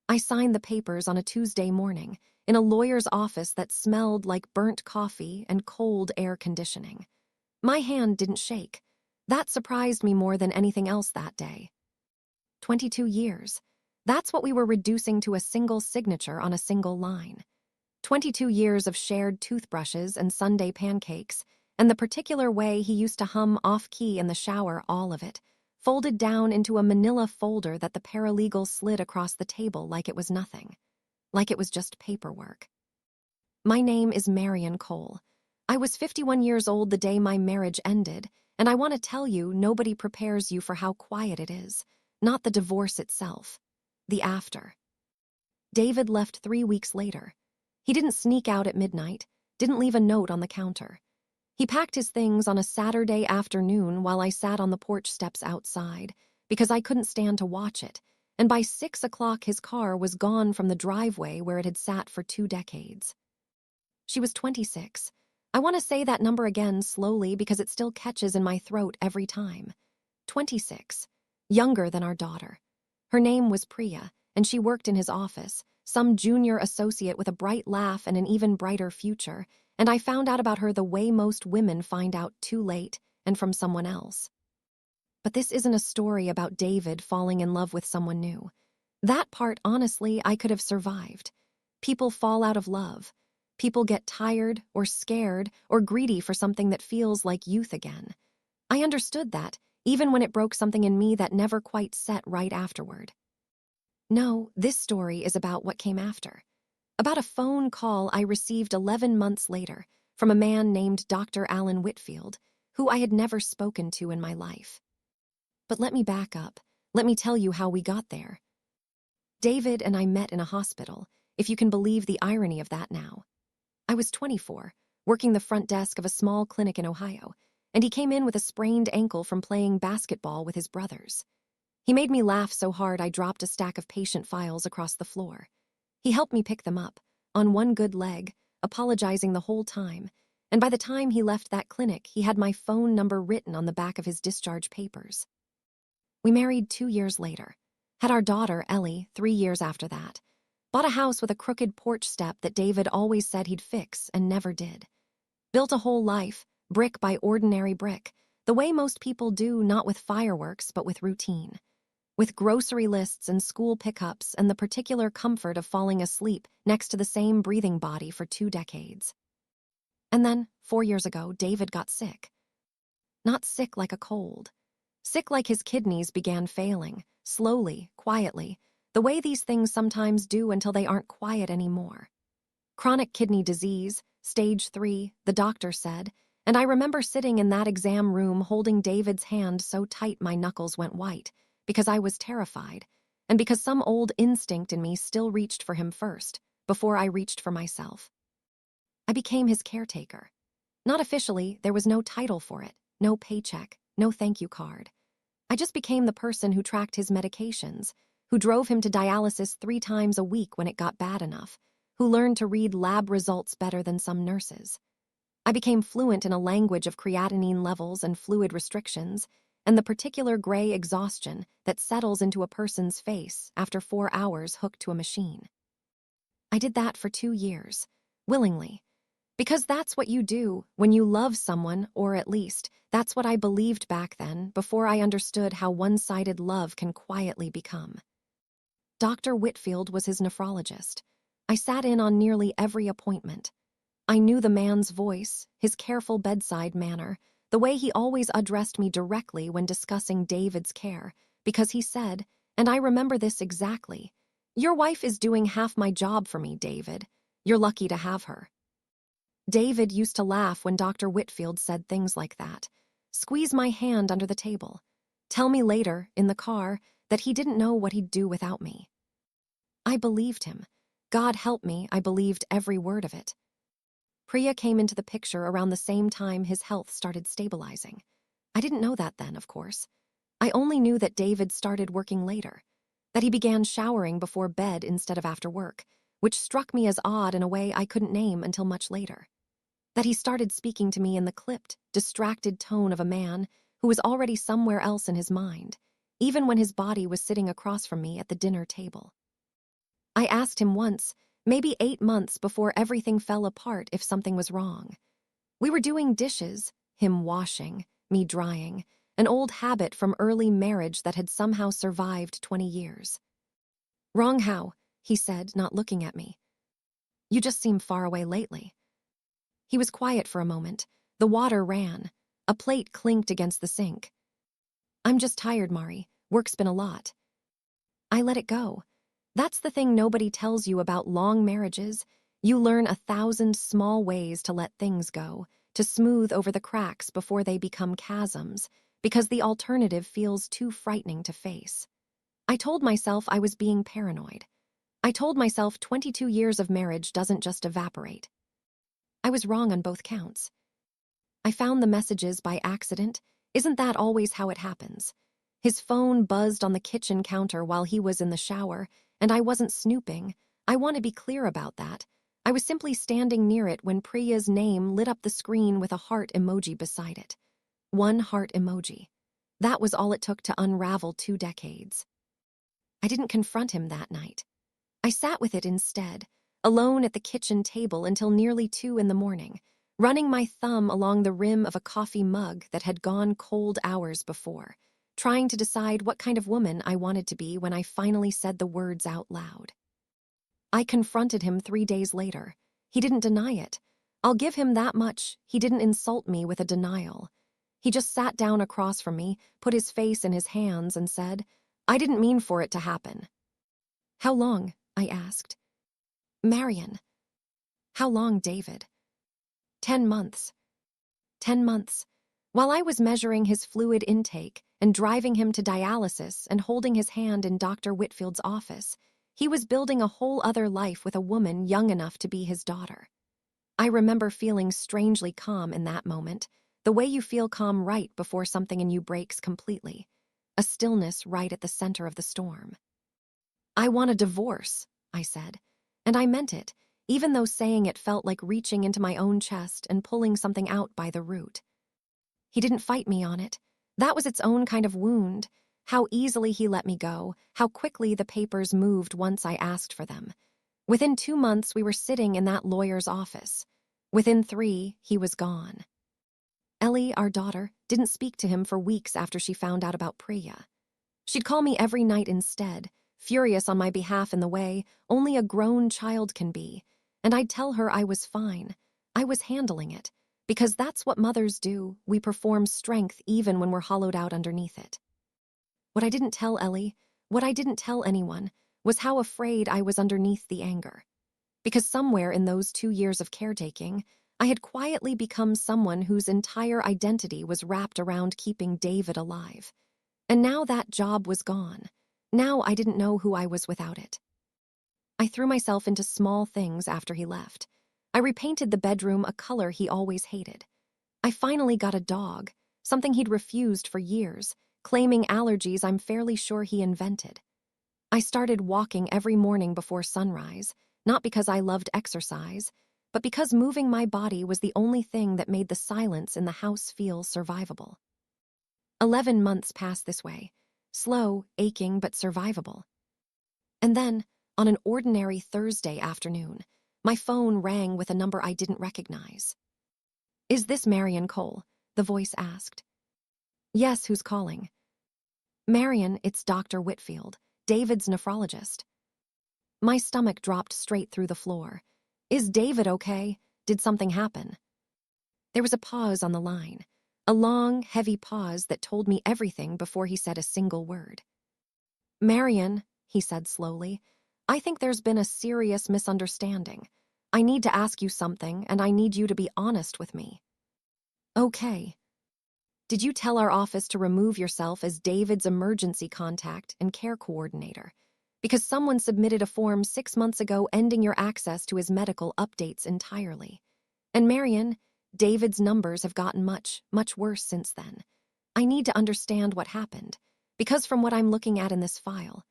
I signed the papers on a Tuesday morning in a lawyer's office that smelled like burnt coffee and cold air conditioning. My hand didn't shake. That surprised me more than anything else that day. 22 years. That's what we were reducing to a single signature on a single line. 22 years of shared toothbrushes and Sunday pancakes, and the particular way he used to hum off-key in the shower, all of it, folded down into a manila folder that the paralegal slid across the table like it was nothing. Like it was just paperwork. My name is Marion Cole. I was 51 years old the day my marriage ended, and I want to tell you, nobody prepares you for how quiet it is. Not the divorce itself. The after. David left 3 weeks later. He didn't sneak out at midnight, didn't leave a note on the counter. He packed his things on a Saturday afternoon while I sat on the porch steps outside, because I couldn't stand to watch it, and by 6 o'clock his car was gone from the driveway where it had sat for 2 decades. She was 26. I want to say that number again slowly because it still catches in my throat every time. 26. Younger than our daughter. Her name was Priya, and she worked in his office, some junior associate with a bright laugh and an even brighter future, and I found out about her the way most women find out too late and from someone else. But this isn't a story about David falling in love with someone new. That part, honestly, I could have survived. People fall out of love. People get tired or scared or greedy for something that feels like youth again. I understood that, even when it broke something in me that never quite set right afterward. No, this story is about what came after. About a phone call I received 11 months later from a man named Dr. Alan Whitfield, who I had never spoken to in my life. But let me back up. Let me tell you how we got there. David and I met in a hospital, if you can believe the irony of that now. I was 24, working the front desk of a small clinic in Ohio, and he came in with a sprained ankle from playing basketball with his brothers. He made me laugh so hard I dropped a stack of patient files across the floor. He helped me pick them up, on one good leg, apologizing the whole time, and by the time he left that clinic, he had my phone number written on the back of his discharge papers. We married 2 years later, had our daughter, Ellie, 3 years after that, bought a house with a crooked porch step that David always said he'd fix and never did. Built a whole life, brick by ordinary brick, the way most people do, not with fireworks but with routine. With grocery lists and school pickups and the particular comfort of falling asleep next to the same breathing body for 2 decades. And then, 4 years ago, David got sick. Not sick like a cold. Sick like his kidneys began failing, slowly, quietly, the way these things sometimes do until they aren't quiet anymore. Chronic kidney disease, stage 3, the doctor said, and I remember sitting in that exam room holding David's hand so tight my knuckles went white, because I was terrified, and because some old instinct in me still reached for him first, before I reached for myself. I became his caretaker. Not officially, there was no title for it, no paycheck, no thank you card. I just became the person who tracked his medications, who drove him to dialysis 3 times a week when it got bad enough, who learned to read lab results better than some nurses. I became fluent in a language of creatinine levels and fluid restrictions, and the particular gray exhaustion that settles into a person's face after 4 hours hooked to a machine. I did that for 2 years, willingly, because that's what you do when you love someone, or at least, that's what I believed back then before I understood how one-sided love can quietly become. Dr. Whitfield was his nephrologist. I sat in on nearly every appointment. I knew the man's voice, his careful bedside manner, the way he always addressed me directly when discussing David's care, because he said, and I remember this exactly, "Your wife is doing half my job for me, David. You're lucky to have her." David used to laugh when Dr. Whitfield said things like that, squeeze my hand under the table, tell me later, in the car, that he didn't know what he'd do without me. I believed him. God help me, I believed every word of it. Priya came into the picture around the same time his health started stabilizing. I didn't know that then, of course. I only knew that David started working later, that he began showering before bed instead of after work, which struck me as odd in a way I couldn't name until much later. That he started speaking to me in the clipped, distracted tone of a man who was already somewhere else in his mind, even when his body was sitting across from me at the dinner table. I asked him once, maybe 8 months before everything fell apart, if something was wrong. We were doing dishes, him washing, me drying, an old habit from early marriage that had somehow survived 20 years. Wrong how? He said, not looking at me. You just seem far away lately. He was quiet for a moment. The water ran. A plate clinked against the sink. I'm just tired, Mari. Work's been a lot. I let it go. That's the thing nobody tells you about long marriages. You learn 1,000 small ways to let things go, to smooth over the cracks before they become chasms, because the alternative feels too frightening to face. I told myself I was being paranoid. I told myself 22 years of marriage doesn't just evaporate. I was wrong on both counts. I found the messages by accident. Isn't that always how it happens? His phone buzzed on the kitchen counter while he was in the shower, and I wasn't snooping. I want to be clear about that. I was simply standing near it when Priya's name lit up the screen with a heart emoji beside it. One heart emoji. That was all it took to unravel 2 decades. I didn't confront him that night. I sat with it instead, alone at the kitchen table until nearly 2 in the morning, running my thumb along the rim of a coffee mug that had gone cold hours before, trying to decide what kind of woman I wanted to be when I finally said the words out loud. I confronted him 3 days later. He didn't deny it. I'll give him that much. He didn't insult me with a denial. He just sat down across from me, put his face in his hands, and said, I didn't mean for it to happen. How long? I asked. Marion. How long, David? 10 months. 10 months. While I was measuring his fluid intake and driving him to dialysis and holding his hand in Dr. Whitfield's office, he was building a whole other life with a woman young enough to be his daughter. I remember feeling strangely calm in that moment, the way you feel calm right before something in you breaks completely, a stillness right at the center of the storm. I want a divorce, I said, and I meant it, even though saying it felt like reaching into my own chest and pulling something out by the root. He didn't fight me on it. That was its own kind of wound. How easily he let me go, how quickly the papers moved once I asked for them. Within 2 months, we were sitting in that lawyer's office. Within 3, he was gone. Ellie, our daughter, didn't speak to him for weeks after she found out about Priya. She'd call me every night instead, furious on my behalf in the way only a grown child can be, and I'd tell her I was fine. I was handling it, because that's what mothers do. We perform strength even when we're hollowed out underneath it. What I didn't tell Ellie, what I didn't tell anyone, was how afraid I was underneath the anger. Because somewhere in those 2 years of caretaking, I had quietly become someone whose entire identity was wrapped around keeping David alive. And now that job was gone. Now I didn't know who I was without it. I threw myself into small things after he left. I repainted the bedroom a color he always hated. I finally got a dog, something he'd refused for years, claiming allergies I'm fairly sure he invented. I started walking every morning before sunrise, not because I loved exercise, but because moving my body was the only thing that made the silence in the house feel survivable. 11 months passed this way, slow, aching, but survivable. And then, on an ordinary Thursday afternoon, my phone rang with a number I didn't recognize. Is this Marion Cole? The voice asked. Yes, who's calling? Marion, it's Dr. Whitfield, David's nephrologist. My stomach dropped straight through the floor. Is David okay? Did something happen? There was a pause on the line, a long, heavy pause that told me everything before he said a single word. Marion, he said slowly, I think there's been a serious misunderstanding. I need to ask you something, and I need you to be honest with me. Okay. Did you tell our office to remove yourself as David's emergency contact and care coordinator? Because someone submitted a form 6 months ago ending your access to his medical updates entirely. And Marion, David's numbers have gotten much, much worse since then. I need to understand what happened, because from what I'm looking at in this file,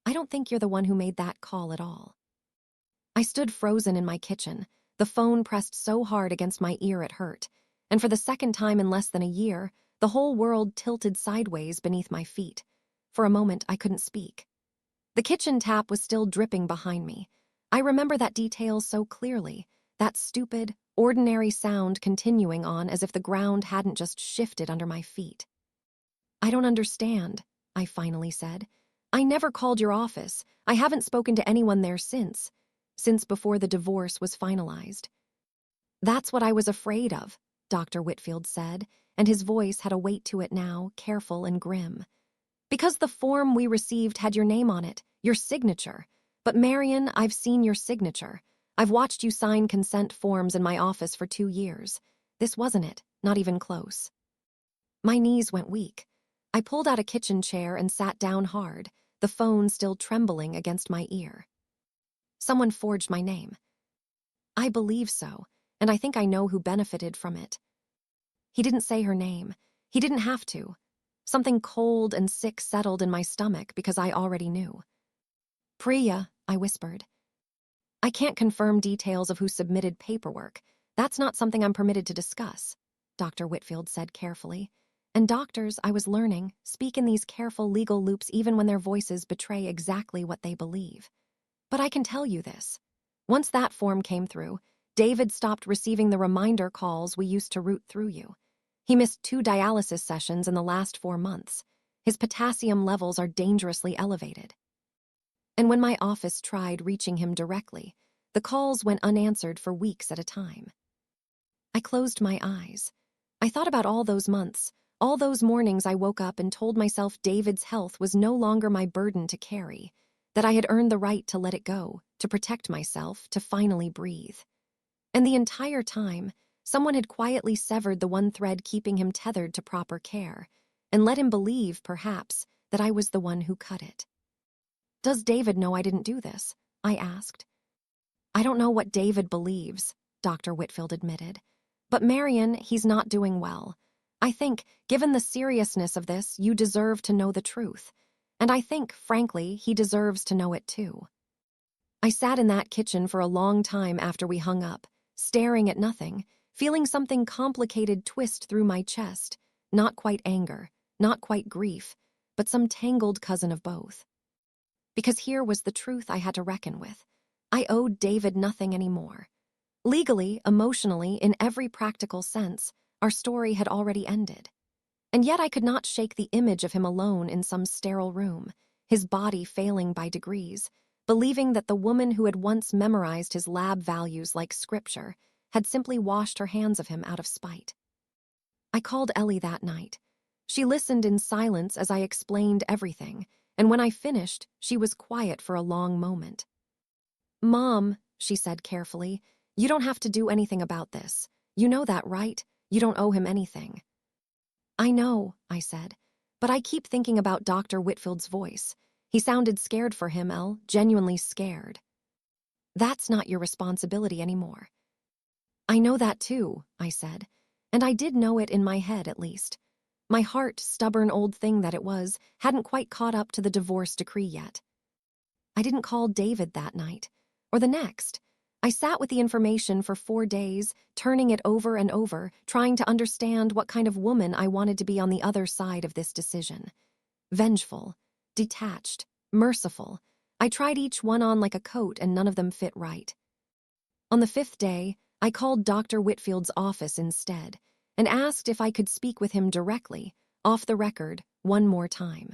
I don't think you're the one who made that call at all. I stood frozen in my kitchen, the phone pressed so hard against my ear it hurt, and for the second time in less than a year, the whole world tilted sideways beneath my feet. For a moment, I couldn't speak. The kitchen tap was still dripping behind me. I remember that detail so clearly, that stupid, ordinary sound continuing on as if the ground hadn't just shifted under my feet. "I don't understand," I finally said. "I never called your office. I haven't spoken to anyone there since before the divorce was finalized." "That's what I was afraid of," Dr. Whitfield said, and his voice had a weight to it now, careful and grim. "Because the form we received had your name on it, your signature. But Marion, I've seen your signature. I've watched you sign consent forms in my office for 2 years. This wasn't it, not even close." My knees went weak. I pulled out a kitchen chair and sat down hard, the phone still trembling against my ear. "Someone forged my name." "I believe so, and I think I know who benefited from it." He didn't say her name. He didn't have to. Something cold and sick settled in my stomach because I already knew. "Priya," I whispered. "I can't confirm details of who submitted paperwork. That's not something I'm permitted to discuss," Dr. Whitfield said carefully. And doctors, I was learning, speak in these careful legal loops even when their voices betray exactly what they believe. "But I can tell you this. Once that form came through, David stopped receiving the reminder calls we used to route through you. He missed 2 dialysis sessions in the last 4 months. His potassium levels are dangerously elevated. And when my office tried reaching him directly, the calls went unanswered for weeks at a time." I closed my eyes. I thought about all those months, all those mornings I woke up and told myself David's health was no longer my burden to carry, that I had earned the right to let it go, to protect myself, to finally breathe. And the entire time, someone had quietly severed the one thread keeping him tethered to proper care, and let him believe, perhaps, that I was the one who cut it. "Does David know I didn't do this?" I asked. "I don't know what David believes," Dr. Whitfield admitted. "But Marion, he's not doing well. I think, given the seriousness of this, you deserve to know the truth. And I think, frankly, he deserves to know it too." I sat in that kitchen for a long time after we hung up, staring at nothing, feeling something complicated twist through my chest, not quite anger, not quite grief, but some tangled cousin of both. Because here was the truth I had to reckon with. I owed David nothing anymore. Legally, emotionally, in every practical sense, our story had already ended. And yet I could not shake the image of him alone in some sterile room, his body failing by degrees, believing that the woman who had once memorized his lab values like scripture had simply washed her hands of him out of spite. I called Ellie that night. She listened in silence as I explained everything, and when I finished, she was quiet for a long moment. "Mom," she said carefully, "you don't have to do anything about this. You know that, right? You don't owe him anything." "I know," I said, "but I keep thinking about Dr. Whitfield's voice. He sounded scared for him, Elle, genuinely scared." "That's not your responsibility anymore." "I know that too," I said, and I did know it in my head at least. My heart, stubborn old thing that it was, hadn't quite caught up to the divorce decree yet. I didn't call David that night, or the next. I sat with the information for 4 days, turning it over and over, trying to understand what kind of woman I wanted to be on the other side of this decision. Vengeful, detached, merciful. I tried each one on like a coat and none of them fit right. On the 5th day, I called Dr. Whitfield's office instead and asked if I could speak with him directly, off the record, one more time.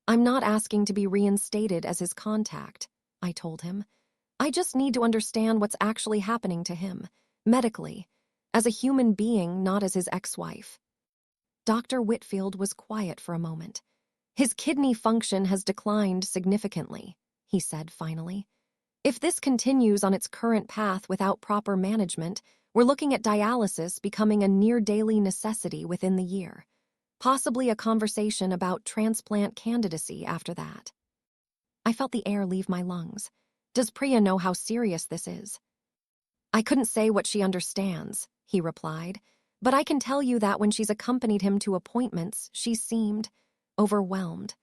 "I'm not asking to be reinstated as his contact," I told him. "I just need to understand what's actually happening to him, medically, as a human being, not as his ex-wife." Dr. Whitfield was quiet for a moment. "His kidney function has declined significantly," he said finally. "If this continues on its current path without proper management, we're looking at dialysis becoming a near-daily necessity within the year. Possibly a conversation about transplant candidacy after that." I felt the air leave my lungs. Does Priya know how serious this is? "I couldn't say what she understands," he replied, "but I can tell you that when she's accompanied him to appointments, she seemed overwhelmed,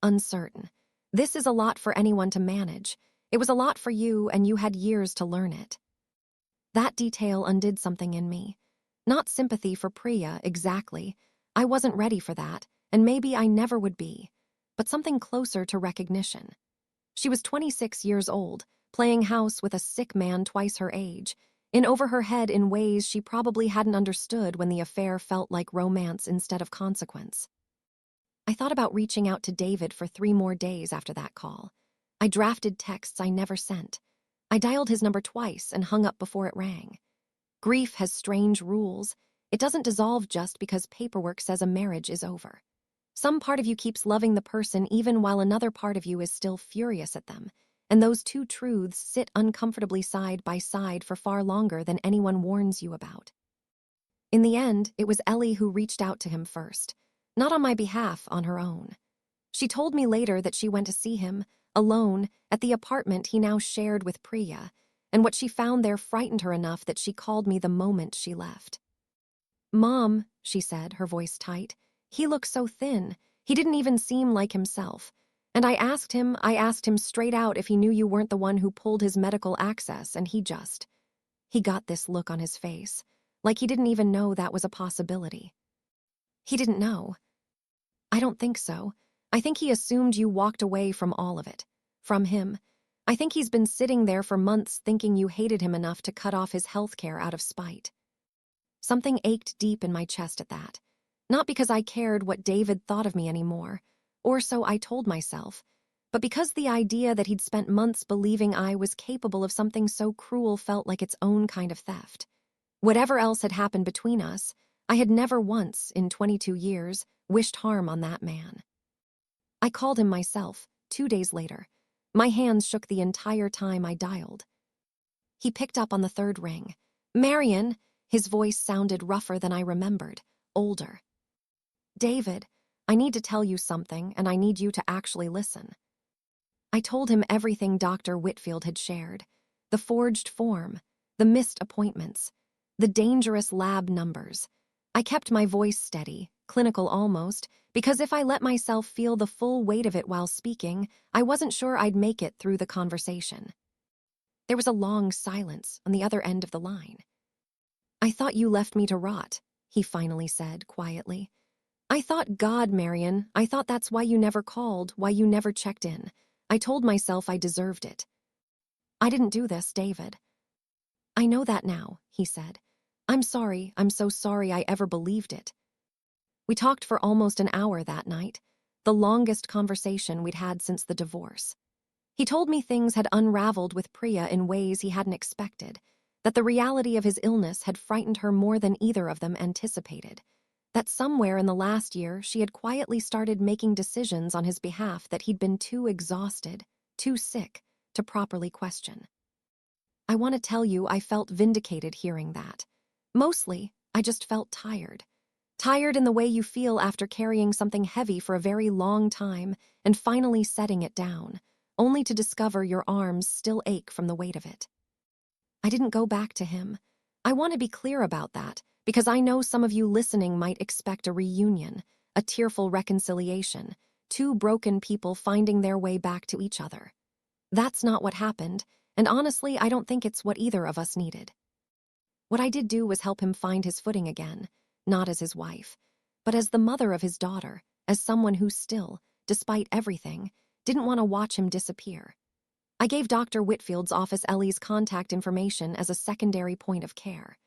uncertain. This is a lot for anyone to manage. It was a lot for you, and you had years to learn it." That detail undid something in me. Not sympathy for Priya, exactly. I wasn't ready for that, and maybe I never would be. But something closer to recognition. She was 26 years old, playing house with a sick man twice her age, in over her head in ways she probably hadn't understood when the affair felt like romance instead of consequence. I thought about reaching out to David for 3 more days after that call. I drafted texts I never sent. I dialed his number twice and hung up before it rang. Grief has strange rules. It doesn't dissolve just because paperwork says a marriage is over. Some part of you keeps loving the person even while another part of you is still furious at them, and those two truths sit uncomfortably side by side for far longer than anyone warns you about. In the end, it was Ellie who reached out to him first, not on my behalf, on her own. She told me later that she went to see him, alone, at the apartment he now shared with Priya, and what she found there frightened her enough that she called me the moment she left. "Mom," she said, her voice tight, "he looks so thin. He didn't even seem like himself. And I asked him straight out if he knew you weren't the one who pulled his medical access, and he got this look on his face, like he didn't even know that was a possibility. He didn't know. I don't think so. I think he assumed you walked away from all of it. From him. I think he's been sitting there for months thinking you hated him enough to cut off his health care out of spite." Something ached deep in my chest at that. Not because I cared what David thought of me anymore, or so I told myself, but because the idea that he'd spent months believing I was capable of something so cruel felt like its own kind of theft. Whatever else had happened between us, I had never once, in 22 years, wished harm on that man. I called him myself, 2 days later. My hands shook the entire time I dialed. He picked up on the third ring. "Marion!" His voice sounded rougher than I remembered, older. "David, I need to tell you something, and I need you to actually listen." I told him everything Dr. Whitfield had shared. The forged form, the missed appointments, the dangerous lab numbers. I kept my voice steady, clinical almost, because if I let myself feel the full weight of it while speaking, I wasn't sure I'd make it through the conversation. There was a long silence on the other end of the line. "I thought you left me to rot," he finally said, quietly. "I thought, God, Marion, I thought that's why you never called, why you never checked in. I told myself I deserved it. I didn't do this, David." "I know that now," he said. "I'm sorry, I'm so sorry I ever believed it." We talked for almost an hour that night, the longest conversation we'd had since the divorce. He told me things had unraveled with Priya in ways he hadn't expected, that the reality of his illness had frightened her more than either of them anticipated, that somewhere in the last year she had quietly started making decisions on his behalf that he'd been too exhausted, too sick, to properly question. I want to tell you I felt vindicated hearing that. Mostly, I just felt tired. Tired in the way you feel after carrying something heavy for a very long time and finally setting it down, only to discover your arms still ache from the weight of it. I didn't go back to him. I want to be clear about that, because I know some of you listening might expect a reunion, a tearful reconciliation, two broken people finding their way back to each other. That's not what happened, and honestly, I don't think it's what either of us needed. What I did do was help him find his footing again, not as his wife, but as the mother of his daughter, as someone who still, despite everything, didn't want to watch him disappear. I gave Dr. Whitfield's office Ellie's contact information as a secondary point of care.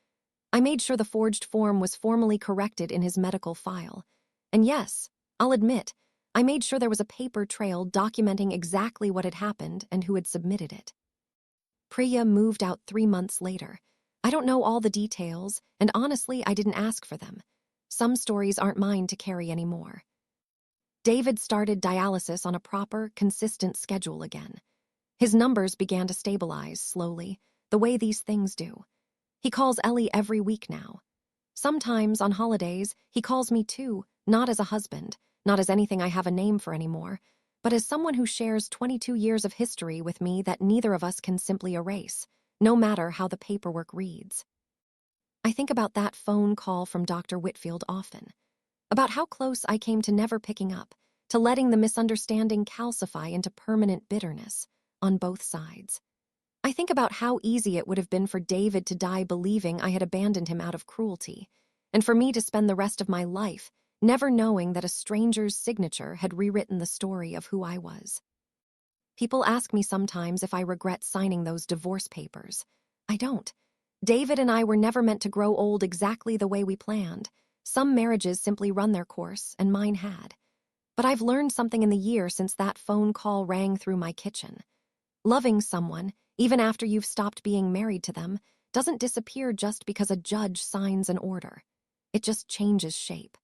I made sure the forged form was formally corrected in his medical file. And yes, I'll admit, I made sure there was a paper trail documenting exactly what had happened and who had submitted it. Priya moved out 3 months later. I don't know all the details, and honestly, I didn't ask for them. Some stories aren't mine to carry anymore. David started dialysis on a proper, consistent schedule again. His numbers began to stabilize slowly, the way these things do. He calls Ellie every week now. Sometimes, on holidays, he calls me too, not as a husband, not as anything I have a name for anymore, but as someone who shares 22 years of history with me that neither of us can simply erase, no matter how the paperwork reads. I think about that phone call from Dr. Whitfield often, about how close I came to never picking up, to letting the misunderstanding calcify into permanent bitterness on both sides. I think about how easy it would have been for David to die believing I had abandoned him out of cruelty, and for me to spend the rest of my life never knowing that a stranger's signature had rewritten the story of who I was. People ask me sometimes if I regret signing those divorce papers. I don't. David and I were never meant to grow old exactly the way we planned. Some marriages simply run their course, and mine had. But I've learned something in the year since that phone call rang through my kitchen. Loving someone, even after you've stopped being married to them, doesn't disappear just because a judge signs an order. It just changes shape.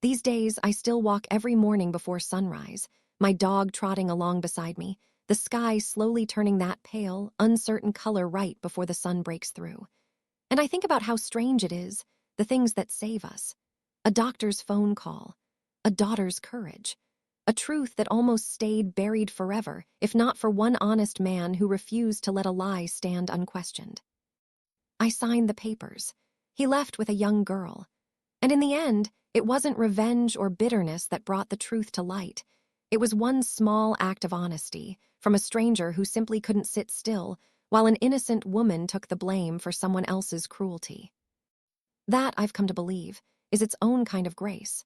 These days, I still walk every morning before sunrise, my dog trotting along beside me, the sky slowly turning that pale, uncertain color right before the sun breaks through. And I think about how strange it is, the things that save us. A doctor's phone call, a daughter's courage, a truth that almost stayed buried forever, if not for one honest man who refused to let a lie stand unquestioned. I signed the papers. He left with a young girl. And in the end, it wasn't revenge or bitterness that brought the truth to light. It was one small act of honesty from a stranger who simply couldn't sit still while an innocent woman took the blame for someone else's cruelty. That, I've come to believe, is its own kind of grace.